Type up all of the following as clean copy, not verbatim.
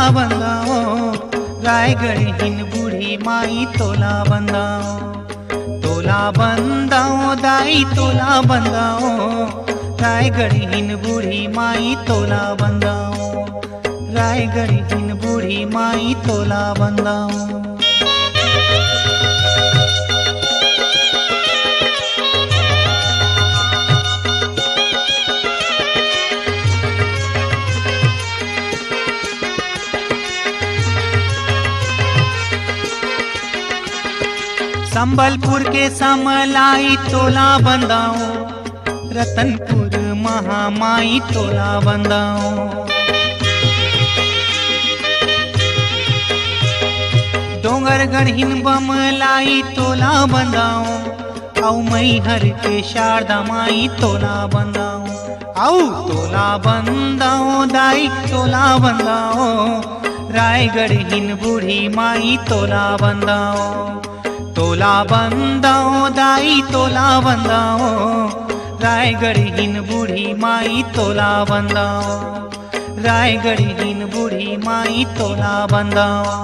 बंदाओ, रायगढ़ हिन बूढ़ी माई तोला बंदाओ। तोला बंदाओ दाई तोला बंदाओ, रायगढ़ हिन बूढ़ी माई तोला बंदाओ। रायगढ़ हिन बूढ़ी माई तोला बंदाओ। संबलपुर के समलाई तोला बंदाओ, रतनपुर महामाई तोला बंदाओ। डोंगरगढ़ हिन बमलाई तोला बंदाओ, औ मैहर के शारदा माई तोला बंदाओ। औ तोला बंदाओ दाई तोला बंदाओ, रायगढ़ हिन बूढ़ी माई तोला बंदाओ। तोला बंदाओ दाई तोला बंदाओ, रायगढ़ हिन बूढ़ी माई तोला बंदाओ। रायगढ़ हिन बूढ़ी माई तोला बंदाओ।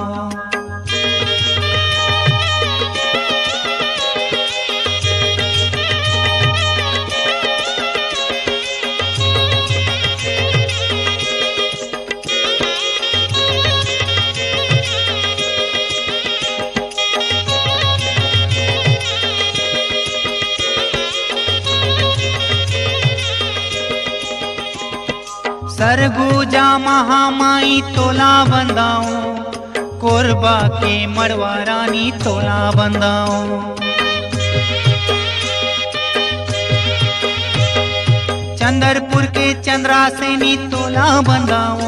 सरगुजा महामाई तोला बंदाओ, कोरबा के मड़वा रानी तोला बंदाओ। चंदरपुर के चंद्रासेनी तोला बंदाओ,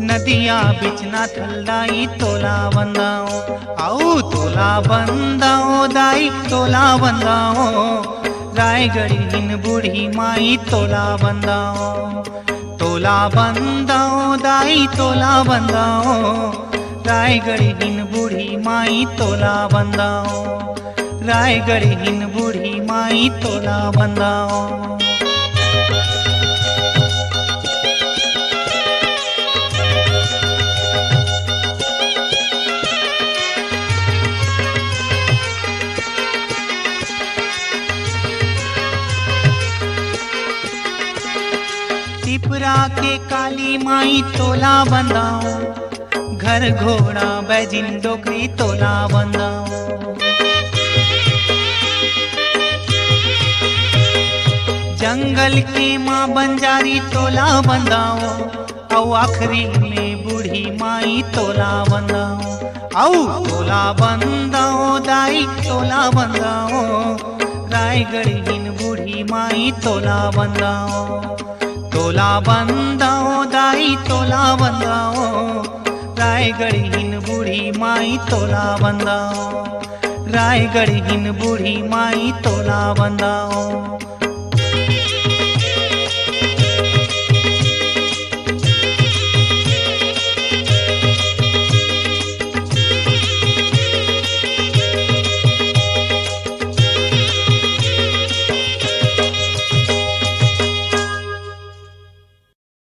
नदिया बिचना थलदाई तोला बंदाओ। आओ तोला बंदाओ दाई तोला बंदाओ, रायगढ़ हिन बूढ़ी माई तोला बंदाओ। तोला बंदाओ दाई तोला बंदाओ, रायगढ़ हिन बूढ़ी माई तोला बंदाओ। रायगढ़ हिन बूढ़ी माई तोला बंदाओ। त्रिपुरा के काली माई तोला बंदाओ, घर घोड़ा बैजिन डोकरी तोला बंदाओ। जंगल की माँ बंजारी तोला बंदाओ, औ आखिरी में बूढ़ी माई तोला बंदाओ। औ तोला बंदाओ दाई तोला बंदाओ, रायगढ़ हिन बूढ़ी माई तोला बंदाओ। तोला बंदाओ दाई तोला बंदाओ, रायगढ़ हिन बूढ़ी माई तोला बंदाओ। रायगढ़ हिन बूढ़ी माई तोला बंदाओ।